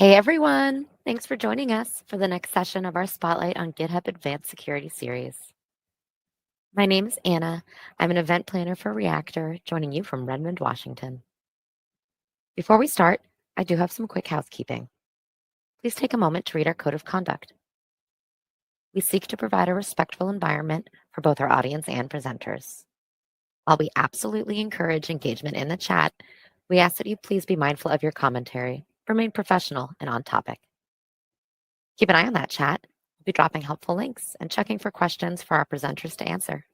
Hey everyone! Thanks for joining us for the next session of our Spotlight on GitHub Advanced Security series. My name is Anna. I'm an event planner for Reactor, joining you from Redmond, Washington. Before we start, I do have some quick housekeeping. Please take a moment to read our code of conduct. We seek to provide a respectful environment for both our audience and presenters. While we absolutely encourage engagement in the chat, we ask that you please be mindful of your commentary, remain professional and on topic. Keep an eye on that chat. We'll be dropping helpful links and checking for questions for our presenters to answer.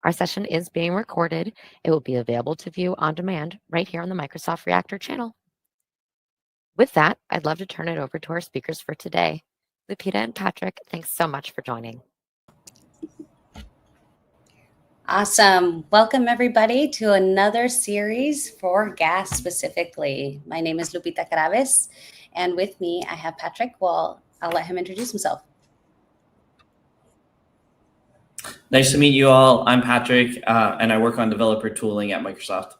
Our session is being recorded. It will be available to view on demand right here on the Microsoft Reactor channel. With that, I'd love to turn it over to our speakers for today. Lupita and Patrick, thanks so much for joining. Awesome. Welcome everybody to another series for gas specifically. My name is Lupita Caraves, and with me I have Patrick. Well, I'll let him introduce himself. Nice to meet you all. I'm Patrick, and I work on developer tooling at Microsoft.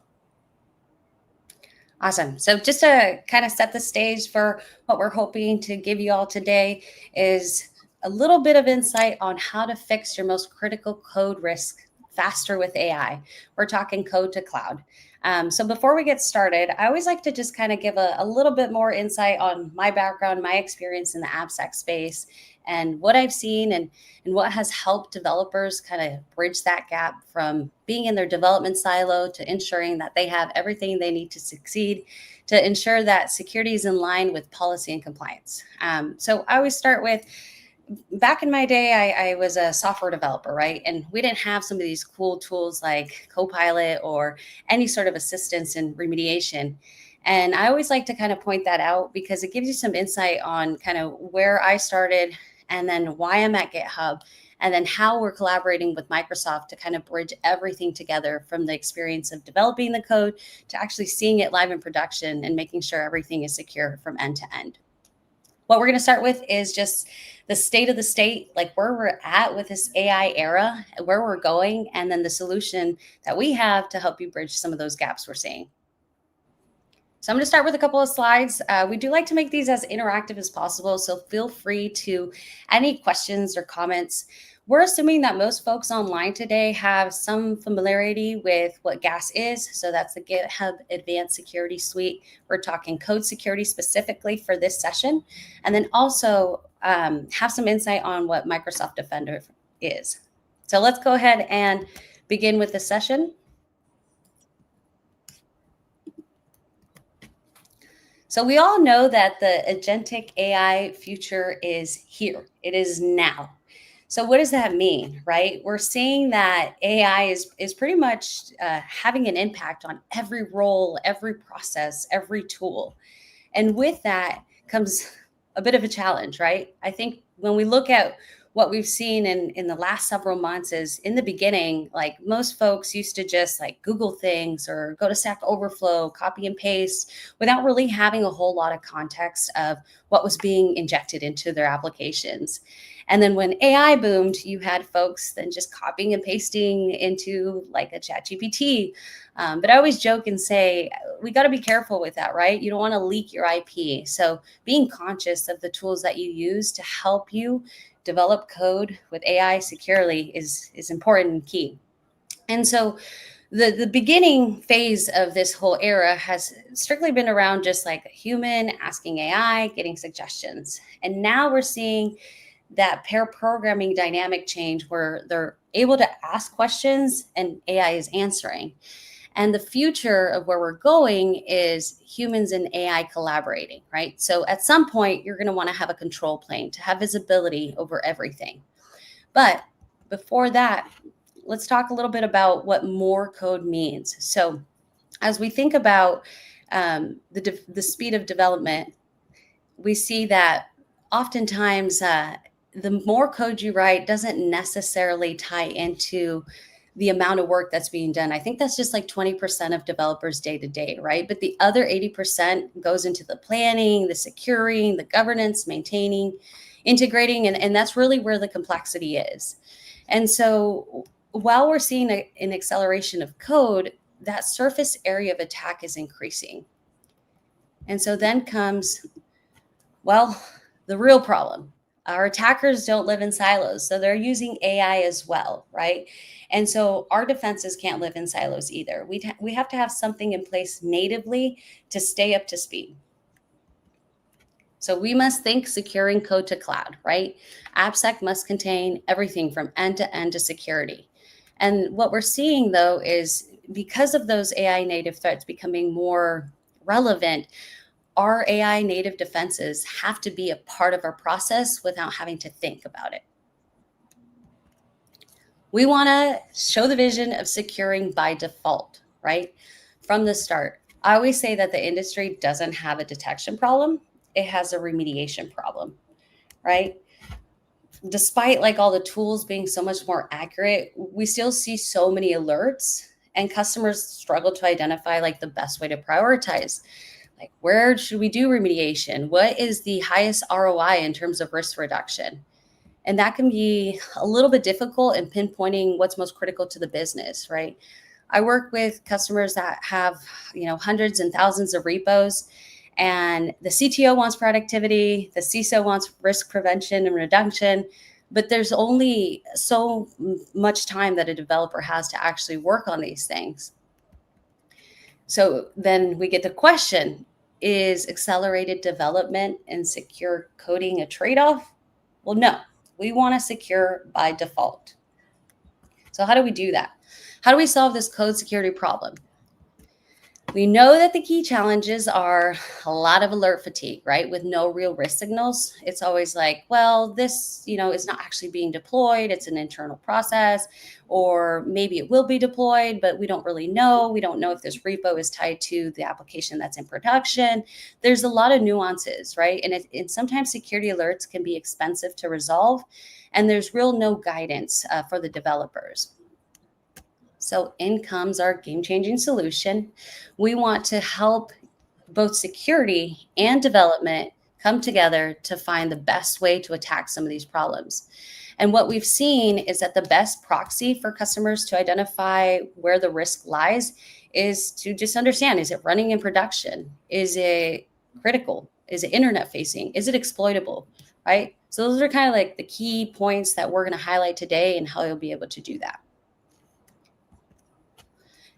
Awesome. So just to kind of set the stage for what we're hoping to give you all today is a little bit of insight on how to fix your most critical code risk faster with AI. We're talking code to cloud. So before we get started, I always like to just kind of give a little bit more insight on my background, my experience in the AppSec space, and what I've seen and what has helped developers kind of bridge that gap from being in their development silo to ensuring that they have everything they need to succeed, to ensure that security is in line with policy and compliance. So I always start with, back in my day, I was a software developer, right? And we didn't have some of these cool tools like Copilot or any sort of assistance in remediation. And I always like to kind of point that out because it gives you some insight on kind of where I started and then why I'm at GitHub, and then how we're collaborating with Microsoft to kind of bridge everything together from the experience of developing the code to actually seeing it live in production and making sure everything is secure from end to end. What we're going to start with is just the state of the state, like where we're at with this AI era, where we're going, and then the solution that we have to help you bridge some of those gaps we're seeing. So I'm going to start with a couple of slides. We do like to make these as interactive as possible, so feel free to any questions or comments. We're assuming that most folks online today have some familiarity with what GAS is. So that's the GitHub Advanced Security Suite. We're talking code security specifically for this session. And then also have some insight on what Microsoft Defender is. So let's go ahead and begin with the session. So we all know that the agentic AI future is here. It is now. So what does that mean, right? We're seeing that AI is pretty much having an impact on every role, every process, every tool. And with that comes a bit of a challenge, right? I think when we look at what we've seen in the last several months is in the beginning, like most folks used to just like Google things or go to Stack Overflow, copy and paste without really having a whole lot of context of what was being injected into their applications. And then when AI boomed, you had folks then just copying and pasting into like a ChatGPT. But I always joke and say, we got to be careful with that, right? You don't want to leak your IP. So being conscious of the tools that you use to help you develop code with AI securely is important and key. And so the beginning phase of this whole era has strictly been around just like a human asking AI, getting suggestions. And now we're seeing that pair programming dynamic change where they're able to ask questions and AI is answering. And the future of where we're going is humans and AI collaborating, right? So at some point, you're going to want to have a control plane to have visibility over everything. But before that, let's talk a little bit about what more code means. So as we think about the speed of development, we see that oftentimes the more code you write doesn't necessarily tie into the amount of work that's being done. I think that's just like 20% of developers day to day, right? But the other 80% goes into the planning, the securing, the governance, maintaining, integrating, and that's really where the complexity is. And so while we're seeing an acceleration of code, that surface area of attack is increasing. And so then comes, well, the real problem. Our attackers don't live in silos, so they're using AI as well, right? And so our defenses can't live in silos either. We have to have something in place natively to stay up to speed. So we must think securing code to cloud, right? AppSec must contain everything from end to security. And what we're seeing though is because of those AI native threats becoming more relevant, our AI native defenses have to be a part of our process without having to think about it. We want to show the vision of securing by default, right? From the start. I always say that the industry doesn't have a detection problem, it has a remediation problem, right? Despite like all the tools being so much more accurate, we still see so many alerts and customers struggle to identify like the best way to prioritize. Like, where should we do remediation? What is the highest ROI in terms of risk reduction? And that can be a little bit difficult in pinpointing what's most critical to the business, right? I work with customers that have, hundreds and thousands of repos, and the CTO wants productivity, the CISO wants risk prevention and reduction, but there's only so much time that a developer has to actually work on these things. So then we get the question, is accelerated development and secure coding a trade-off? Well, no, we want to secure by default. So how do we do that? How do we solve this code security problem? We know that the key challenges are a lot of alert fatigue, right? With no real risk signals. It's always like, well, this, is not actually being deployed. It's an internal process, or maybe it will be deployed, but we don't really know. We don't know if this repo is tied to the application that's in production. There's a lot of nuances, right? And sometimes security alerts can be expensive to resolve, and there's no guidance for the developers. So in comes our game-changing solution. We want to help both security and development come together to find the best way to attack some of these problems. And what we've seen is that the best proxy for customers to identify where the risk lies is to just understand, is it running in production? Is it critical? Is it internet facing? Is it exploitable, right? So those are kind of like the key points that we're going to highlight today and how you'll be able to do that.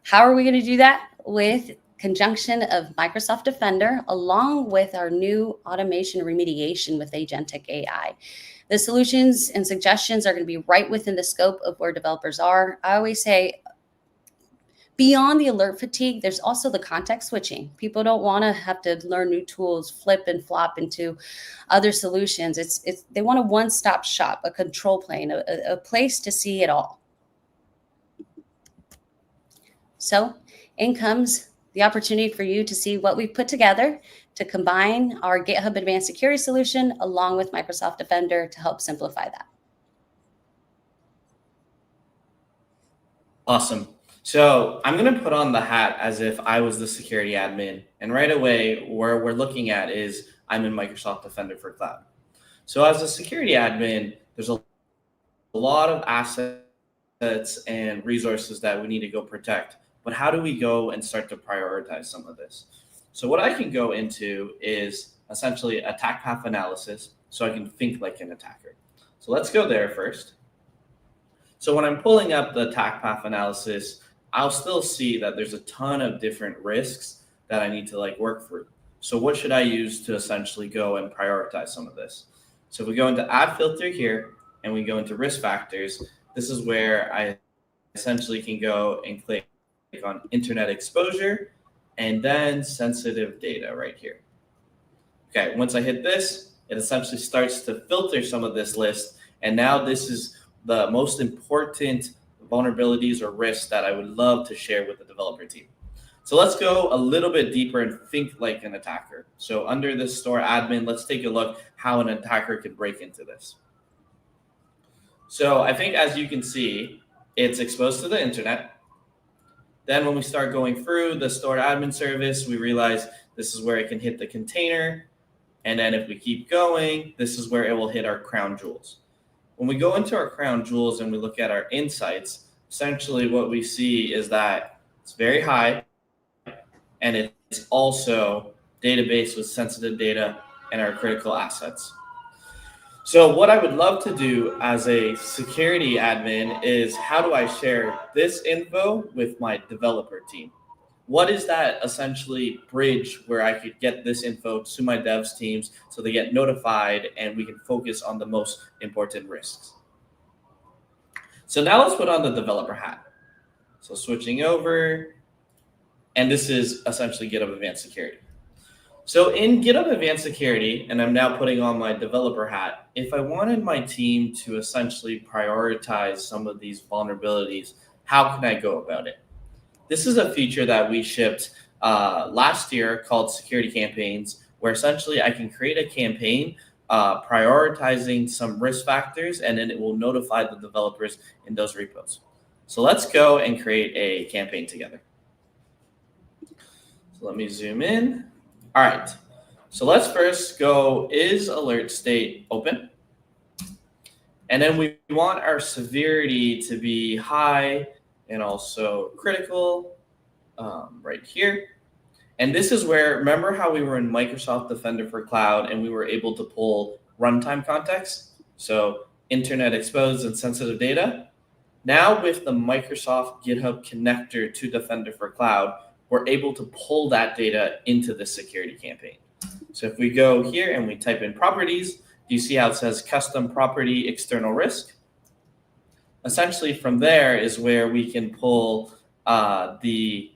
How are we going to do that? With conjunction of Microsoft Defender, along with our new automation remediation with Agentic AI. The solutions and suggestions are going to be right within the scope of where developers are. I always say, beyond the alert fatigue, there's also the context switching. People don't want to have to learn new tools, flip and flop into other solutions. They want a one-stop shop, a control plane, a place to see it all. So in comes the opportunity for you to see what we've put together to combine our GitHub Advanced Security solution along with Microsoft Defender to help simplify that. Awesome. So I'm going to put on the hat as if I was the security admin. And right away, where we're looking at is I'm in Microsoft Defender for Cloud. So as a security admin, there's a lot of assets and resources that we need to go protect. But how do we go and start to prioritize some of this? So what I can go into is essentially attack path analysis, so I can think like an attacker. So let's go there first. So when I'm pulling up the attack path analysis, I'll still see that there's a ton of different risks that I need to work through. So what should I use to essentially go and prioritize some of this? So if we go into add filter here and we go into risk factors, this is where I essentially can go and click on internet exposure and then sensitive data right here. Okay, once I hit this, it essentially starts to filter some of this list. And now this is the most important vulnerabilities or risks that I would love to share with the developer team. So let's go a little bit deeper and think like an attacker. So under this store admin, let's take a look how an attacker could break into this. So I think as you can see, it's exposed to the internet. Then when we start going through the stored admin service, we realize this is where it can hit the container. And then if we keep going, this is where it will hit our crown jewels. When we go into our crown jewels and we look at our insights, essentially what we see is that it's very high and it's also database with sensitive data and our critical assets. So what I would love to do as a security admin is, how do I share this info with my developer team? What is that essentially bridge where I could get this info to my devs teams so they get notified and we can focus on the most important risks? So now let's put on the developer hat. So switching over, and this is essentially GitHub Advanced Security. So in GitHub Advanced Security, and I'm now putting on my developer hat, if I wanted my team to essentially prioritize some of these vulnerabilities, how can I go about it? This is a feature that we shipped last year called Security Campaigns, where essentially I can create a campaign prioritizing some risk factors, and then it will notify the developers in those repos. So let's go and create a campaign together. So let me zoom in. All right, so let's first go, is alert state open? And then we want our severity to be high and also critical right here. And this is where, remember how we were in Microsoft Defender for Cloud and we were able to pull runtime context? So internet exposed and sensitive data. Now with the Microsoft GitHub connector to Defender for Cloud, we're able to pull that data into the security campaign. So if we go here and we type in properties, do you see how it says custom property external risk? Essentially from there is where we can pull the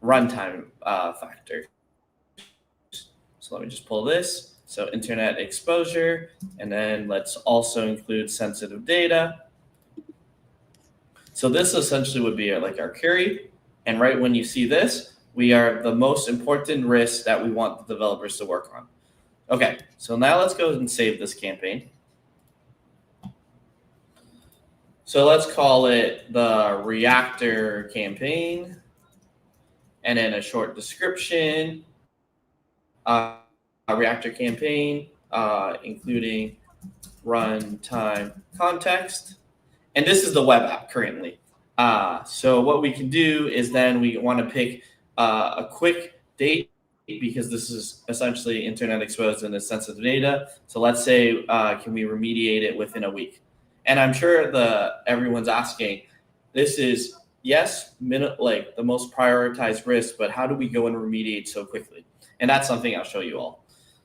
runtime factor. So let me just pull this. So internet exposure, and then let's also include sensitive data. So this essentially would be like our query. And right when you see this, we are the most important risk that we want the developers to work on. Okay, so now let's go and save this campaign. So let's call it the Reactor campaign, and then a short description. A Reactor campaign, including runtime context. And this is the web app currently. So what we can do is then we want to pick a quick date, because this is essentially internet exposed and it's sensitive data. So let's say, can we remediate it within a week? And I'm sure everyone's asking, this is, yes, like the most prioritized risk, but how do we go and remediate so quickly? And that's something I'll show you all.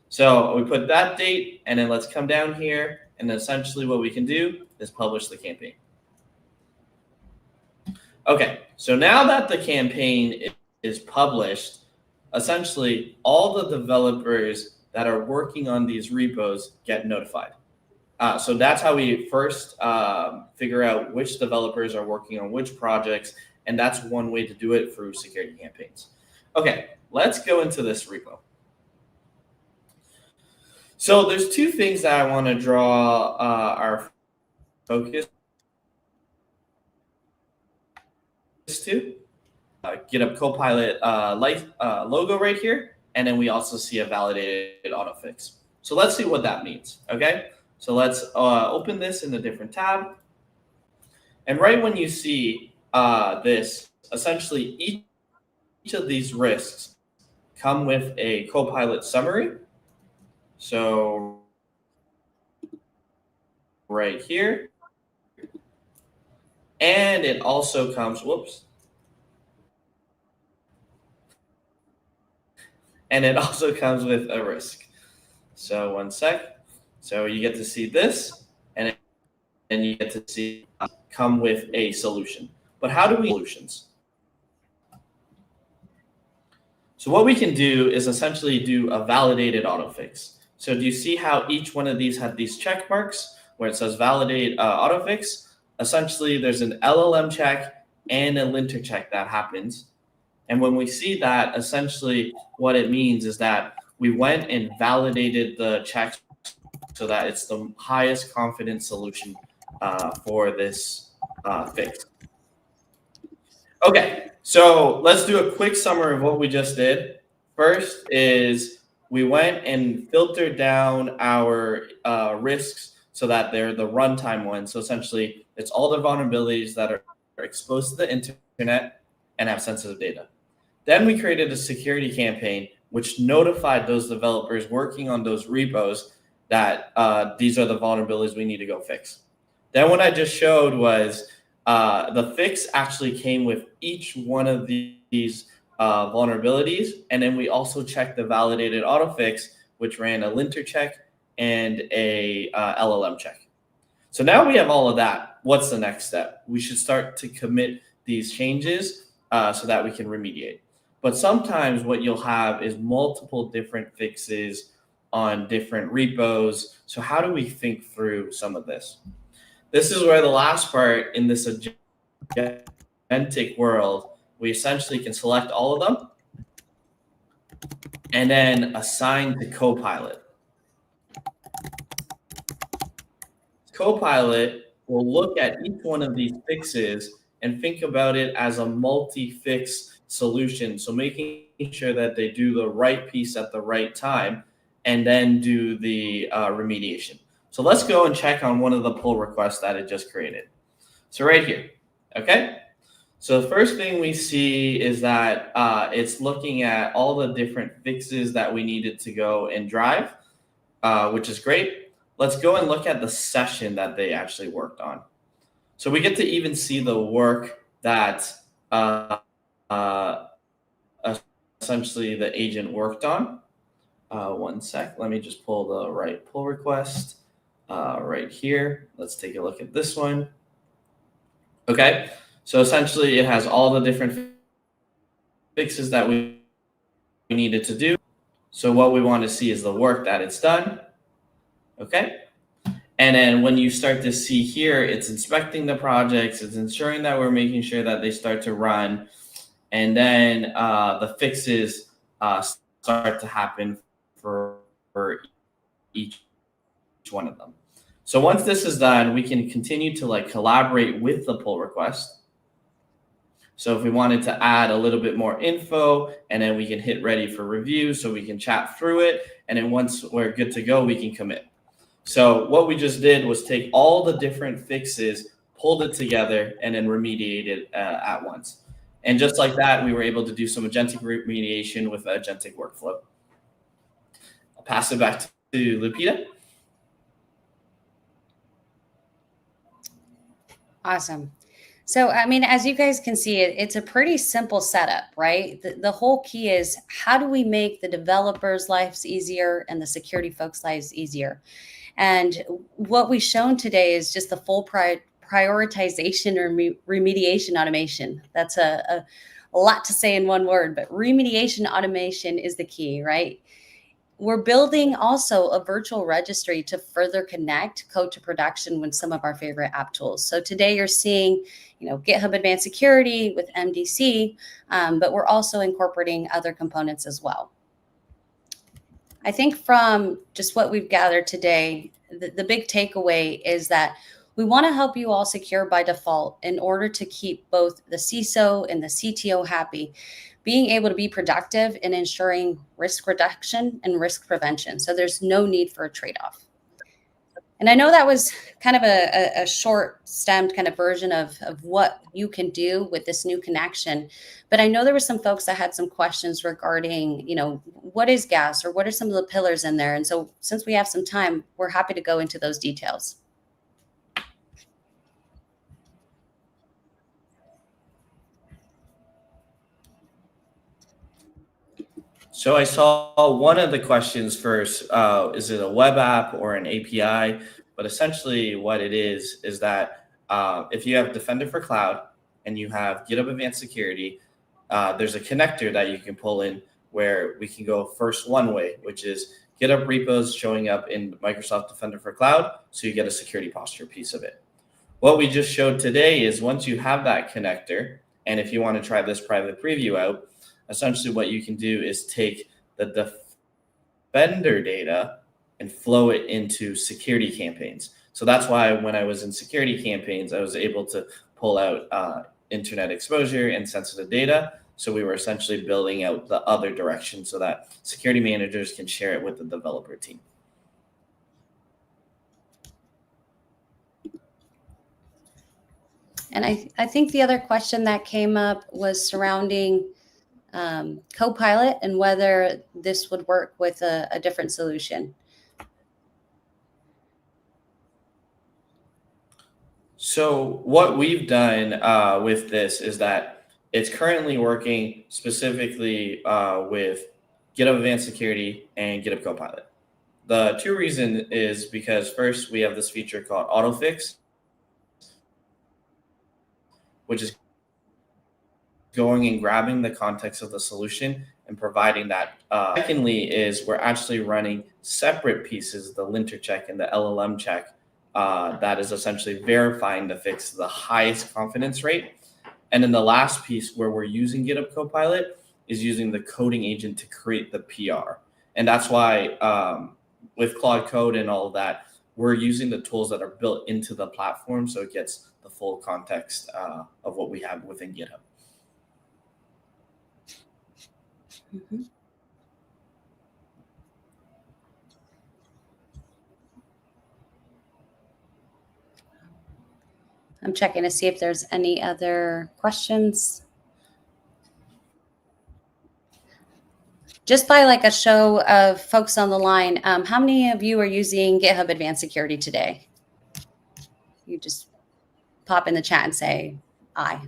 So we put that date, and then let's come down here, and essentially what we can do is publish the campaign. Okay, so now that the campaign is published, essentially all the developers that are working on these repos get notified. So that's how we first figure out which developers are working on which projects, and that's one way to do it through security campaigns. Okay, let's go into this repo. So there's two things that I want to draw our focus to. GitHub Copilot logo right here, and then we also see a validated Autofix. So let's see what that means, okay? So let's open this in a different tab. And right when you see this, essentially each of these risks come with a Copilot summary. So right here. And it also comes, and it also comes with a risk. So one sec. So you get to see this, and then you get to see come with a solution. But how do we solutions? So what we can do is essentially do a validated autofix. So do you see how each one of these had these check marks where it says validate autofix? Essentially, there's an LLM check and a linter check that happens. And when we see that, essentially what it means is that we went and validated the checks so that it's the highest confidence solution for this fix. Okay, so let's do a quick summary of what we just did. First is we went and filtered down our risks so that they're the runtime ones. So essentially, it's all the vulnerabilities that are exposed to the internet and have sensitive data. Then we created a security campaign which notified those developers working on those repos that these are the vulnerabilities we need to go fix. Then what I just showed was the fix actually came with each one of these vulnerabilities. And then we also checked the validated Autofix, which ran a linter check and a LLM check. So now we have all of that. What's the next step? We should start to commit these changes so that we can remediate. But sometimes what you'll have is multiple different fixes on different repos. So how do we think through some of this? This is where the last part in this agentic world, we essentially can select all of them and then assign to Copilot. Copilot will look at each one of these fixes and think about it as a multi-fix solution. So making sure that they do the right piece at the right time and then do the remediation. So let's go and check on one of the pull requests that it just created. So right here, okay? So the first thing we see is that it's looking at all the different fixes that we needed to go and drive, which is great. Let's go and look at the session that they actually worked on. So we get to even see the work that essentially the agent worked on. One sec, let me just pull the right pull request right here. Let's take a look at this one. Okay, so essentially it has all the different fixes that we needed to do. So what we want to see is the work that it's done. Okay. And then when you start to see here, it's inspecting the projects, it's ensuring that we're making sure that they start to run. And then the fixes start to happen for each one of them. So once this is done, we can continue to like collaborate with the pull request. So if we wanted to add a little bit more info, and then we can hit ready for review so we can chat through it. And then once we're good to go, we can commit. So what we just did was take all the different fixes, pulled it together, and then remediated at once. And just like that, we were able to do some agentic remediation with agentic workflow. I'll pass it back to Lupita. Awesome. So, I mean, as you guys can see, it's a pretty simple setup, right? The whole key is how do we make the developers' lives easier and the security folks' lives easier? And what we've shown today is just the full prioritization or remediation automation. That's a lot to say in one word, but remediation automation is the key, right? We're building also a virtual registry to further connect code to production with some of our favorite app tools. So today you're seeing, GitHub Advanced Security with MDC, but we're also incorporating other components as well. I think from just what we've gathered today, the big takeaway is that we want to help you all secure by default in order to keep both the CISO and the CTO happy, being able to be productive in ensuring risk reduction and risk prevention. So there's no need for a trade-off. And I know that was kind of a short stemmed kind of version of what you can do with this new connection. But I know there were some folks that had some questions regarding, what is gas or what are some of the pillars in there? And so since we have some time, we're happy to go into those details. So I saw one of the questions first, is it a web app or an API? But essentially what it is that if you have Defender for Cloud and you have GitHub Advanced Security, there's a connector that you can pull in where we can go first one way, which is GitHub repos showing up in Microsoft Defender for Cloud, so you get a security posture piece of it. What we just showed today is once you have that connector, and if you want to try this private preview out, essentially what you can do is take the Defender data and flow it into security campaigns. So that's why when I was in security campaigns, I was able to pull out internet exposure and sensitive data. So we were essentially building out the other direction so that security managers can share it with the developer team. And I think the other question that came up was surrounding Copilot and whether this would work with a different solution. So what we've done with this is that it's currently working specifically with GitHub Advanced Security and GitHub Copilot. The two reasons is because first we have this feature called Autofix, which is going and grabbing the context of the solution and providing that. Secondly is we're actually running separate pieces, the linter check and the LLM check, that is essentially verifying the fix to the highest confidence rate. And then the last piece where we're using GitHub Copilot is using the coding agent to create the PR. And that's why with Claude Code and all of that, we're using the tools that are built into the platform so it gets the full context of what we have within GitHub. Mm-hmm. I'm checking to see if there's any other questions. Just by like a show of folks on the line, how many of you are using GitHub Advanced Security today? You just pop in the chat and say aye.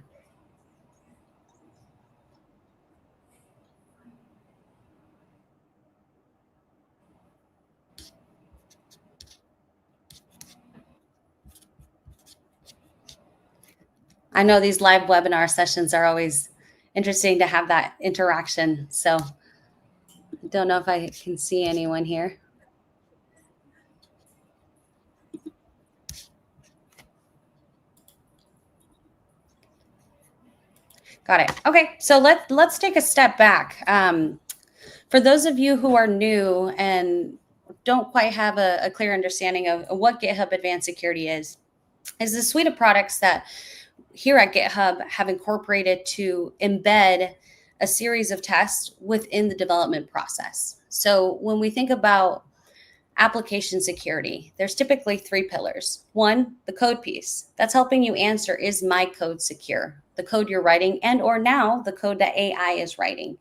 I know these live webinar sessions are always interesting to have that interaction. So I don't know if I can see anyone here. Got it. Okay, so let's take a step back. For those of you who are new and don't quite have a clear understanding of what GitHub Advanced Security is a suite of products that here at GitHub have incorporated to embed a series of tests within the development process. So when we think about application security, there's typically three pillars. One, the code piece. That's helping you answer, is my code secure? The code you're writing and or now the code that AI is writing.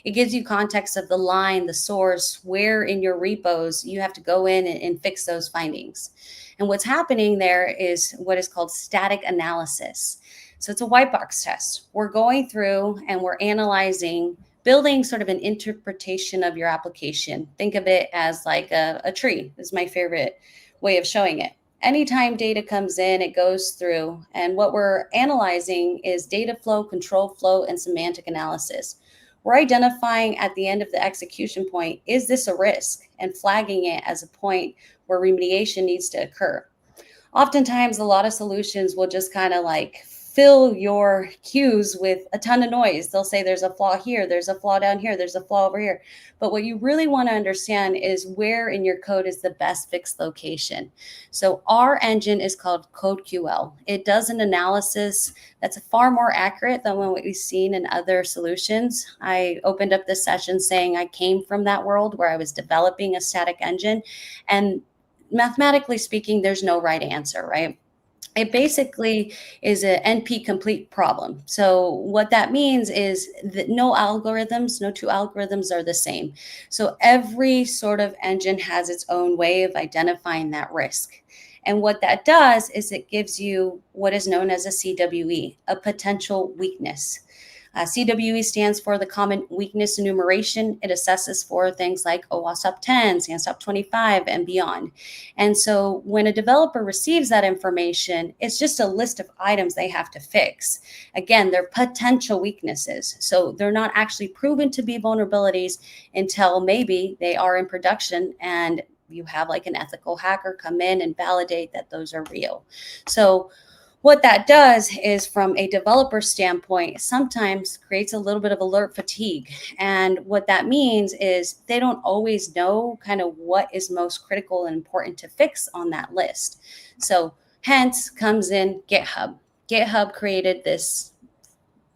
It gives you context of the line, the source, where in your repos you have to go in and fix those findings. And what's happening there is what is called static analysis. So it's a white box test. We're going through and we're analyzing, building sort of an interpretation of your application. Think of it as like a tree, is my favorite way of showing it. Anytime data comes in, it goes through. And what we're analyzing is data flow, control flow, and semantic analysis. We're identifying at the end of the execution point, is this a risk? And flagging it as a point where remediation needs to occur. Oftentimes, a lot of solutions will just kind of like fill your queues with a ton of noise. They'll say there's a flaw here, there's a flaw down here, there's a flaw over here. But what you really want to understand is where in your code is the best fixed location. So our engine is called CodeQL. It does an analysis that's far more accurate than what we've seen in other solutions. I opened up this session saying I came from that world where I was developing a static engine. And mathematically speaking, there's no right answer, right? It basically is an NP complete problem. So what that means is that no two algorithms are the same. So every sort of engine has its own way of identifying that risk. And what that does is it gives you what is known as a CWE, a potential weakness. CWE stands for the Common Weakness Enumeration. It assesses for things like OWASP 10, SANSOP 25, and beyond. And so when a developer receives that information, it's just a list of items they have to fix. Again, they're potential weaknesses. So they're not actually proven to be vulnerabilities until maybe they are in production and you have like an ethical hacker come in and validate that those are real. So what that does is, from a developer standpoint, sometimes creates a little bit of alert fatigue. And what that means is they don't always know kind of what is most critical and important to fix on that list. So hence comes in GitHub. GitHub created this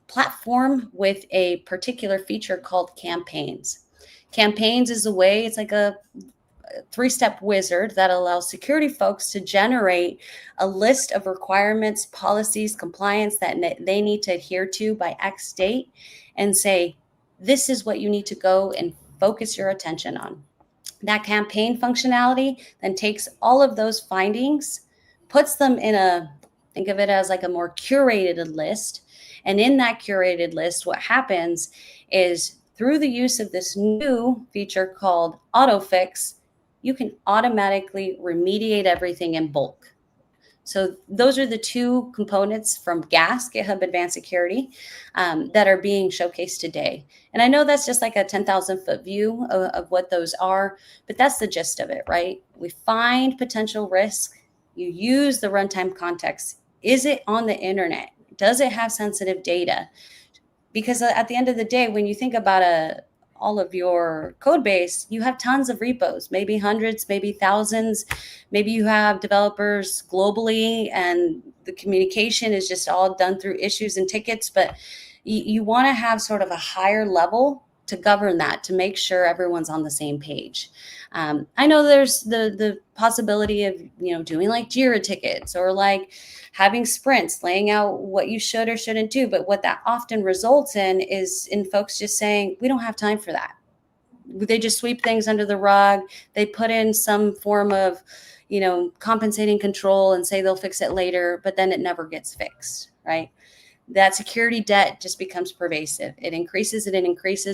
platform with a particular feature called campaigns. Campaigns is a way, it's like a three-step wizard that allows security folks to generate a list of requirements, policies, compliance that they need to adhere to by X date and say, this is what you need to go and focus your attention on. That campaign functionality then takes all of those findings, puts them in think of it as like a more curated list. And in that curated list, what happens is through the use of this new feature called Autofix, you can automatically remediate everything in bulk. So those are the two components from GAS, GitHub Advanced Security, that are being showcased today. And I know that's just like a 10,000 foot view of what those are, but that's the gist of it, right? We find potential risk. You use the runtime context. Is it on the internet? Does it have sensitive data? Because at the end of the day, when you think about all of your code base, you have tons of repos, maybe hundreds, maybe thousands. Maybe you have developers globally and the communication is just all done through issues and tickets, but you want to have sort of a higher level to govern that, to make sure everyone's on the same page. I know there's the possibility of, doing like Jira tickets or like having sprints, laying out what you should or shouldn't do. But what that often results in is in folks just saying, we don't have time for that. They just sweep things under the rug. They put in some form of, compensating control and say they'll fix it later, but then it never gets fixed, right? That security debt just becomes pervasive. It increases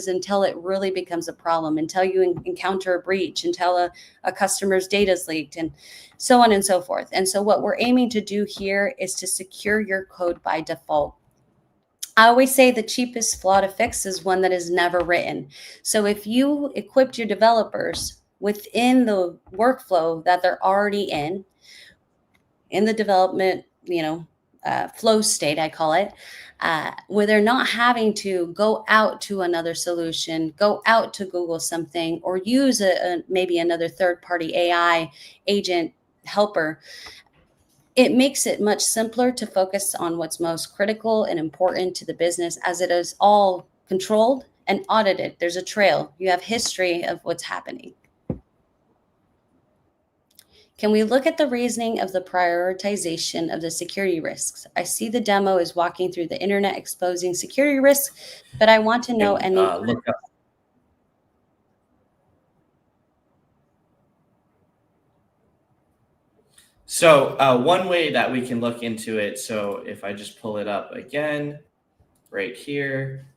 until it really becomes a problem, until you encounter a breach, until a customer's data is leaked, and so on and so forth. And so what we're aiming to do here is to secure your code by default. I always say the cheapest flaw to fix is one that is never written. So if you equipped your developers within the workflow that they're already in the development, flow state, I call it, where they're not having to go out to another solution, go out to Google something, or use maybe another third-party AI agent helper. It makes it much simpler to focus on what's most critical and important to the business, as it is all controlled and audited. There's a trail. You have history of what's happening. Can we look at the reasoning of the prioritization of the security risks? I see the demo is walking through the internet exposing security risks, but I want to know any. Look up. So one way that we can look into it, so if I just pull it up again, right here.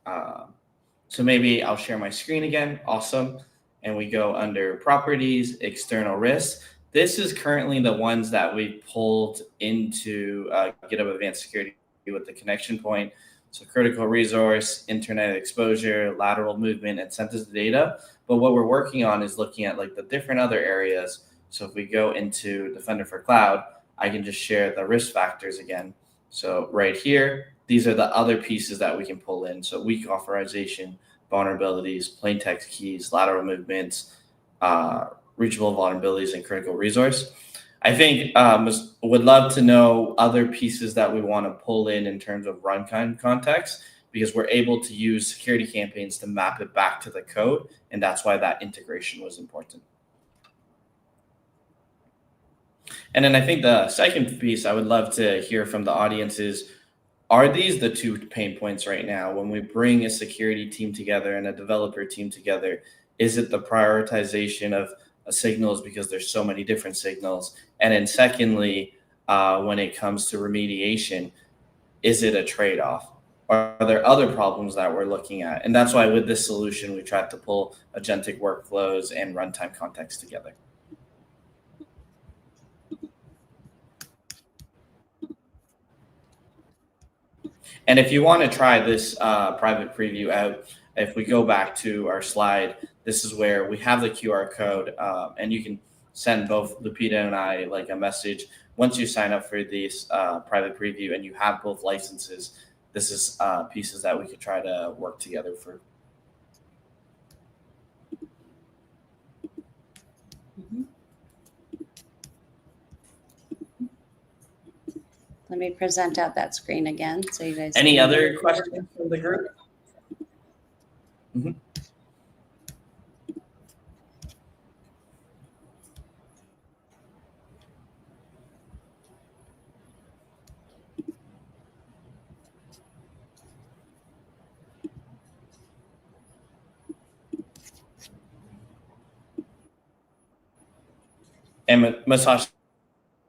So maybe I'll share my screen again. Awesome. And we go under properties, external risks. This is currently the ones that we pulled into GitHub Advanced Security with the connection point. So critical resource, internet exposure, lateral movement, and sensitive data. But what we're working on is looking at like the different other areas. So if we go into Defender for Cloud, I can just share the risk factors again. So right here, these are the other pieces that we can pull in. So weak authorization, vulnerabilities, plain text keys, lateral movements, reachable vulnerabilities, and critical resource. I think would love to know other pieces that we want to pull in terms of runtime context, because we're able to use security campaigns to map it back to the code. And that's why that integration was important. And then I think the second piece I would love to hear from the audience is, are these the two pain points right now when we bring a security team together and a developer team together? Is it the prioritization of signals because there's so many different signals? And then secondly, when it comes to remediation, is it a trade-off? Are there other problems that we're looking at? And that's why with this solution, we tried to pull agentic workflows and runtime context together. And if you want to try this private preview out, if we go back to our slide, this is where we have the QR code, and you can send both Lupita and I like a message. Once you sign up for this private preview and you have both licenses, this is pieces that we could try to work together for. Let me present out that screen again so you guys. Any other questions from the group? Mm-hmm. And Masashi,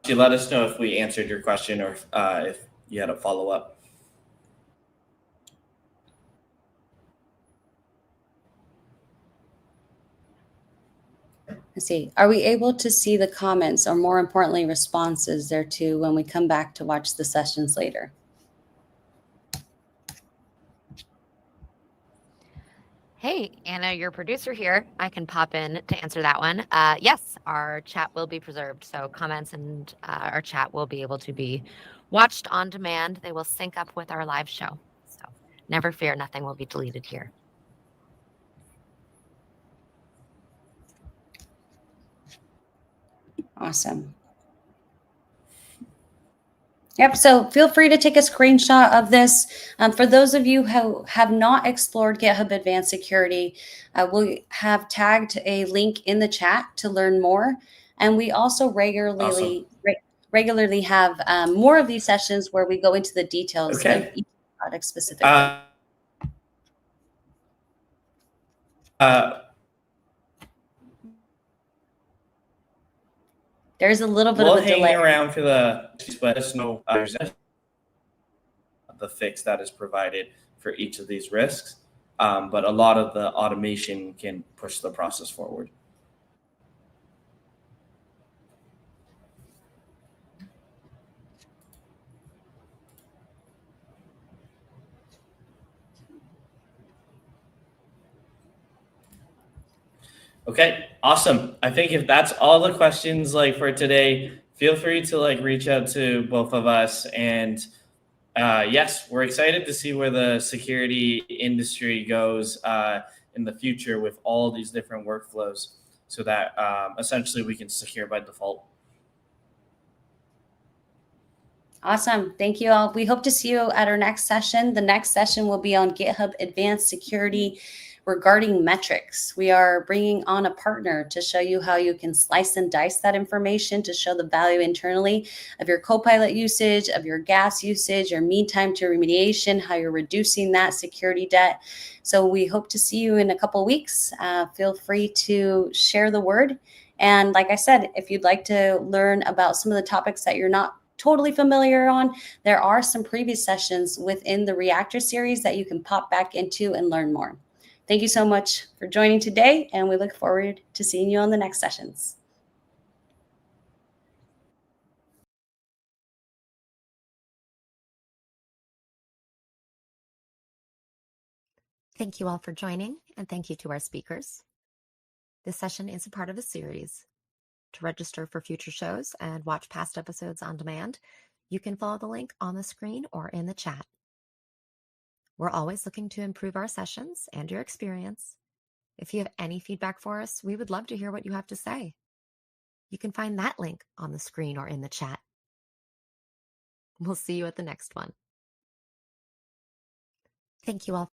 let us know if we answered your question or if you had a follow-up. Let's see. Are we able to see the comments or more importantly, responses thereto when we come back to watch the sessions later? Hey, Anna, your producer here. I can pop in to answer that one. Yes, our chat will be preserved. So comments and our chat will be able to be watched on demand. They will sync up with our live show. So never fear, nothing will be deleted here. Awesome. Yep. So feel free to take a screenshot of this. For those of you who have not explored GitHub Advanced Security, we have tagged a link in the chat to learn more. And we also regularly have more of these sessions where we go into the details of each product specifically. There's a little bit of a delay. We'll hang around for let us know the fix that is provided for each of these risks. But a lot of the automation can push the process forward. Okay, awesome. I think if that's all the questions for today, feel free to reach out to both of us. And yes, we're excited to see where the security industry goes in the future with all these different workflows so that essentially we can secure by default. Awesome. Thank you all. We hope to see you at our next session. The next session will be on GitHub Advanced Security regarding metrics. We are bringing on a partner to show you how you can slice and dice that information to show the value internally of your Copilot usage, of your gas usage, your mean time to remediation, how you're reducing that security debt. So we hope to see you in a couple of weeks. Feel free to share the word. And like I said, if you'd like to learn about some of the topics that you're not totally familiar on, there are some previous sessions within the Reactor series that you can pop back into and learn more. Thank you so much for joining today, and we look forward to seeing you on the next sessions. Thank you all for joining, and thank you to our speakers. This session is a part of a series. To register for future shows and watch past episodes on demand, you can follow the link on the screen or in the chat. We're always looking to improve our sessions and your experience. If you have any feedback for us, we would love to hear what you have to say. You can find that link on the screen or in the chat. We'll see you at the next one. Thank you all.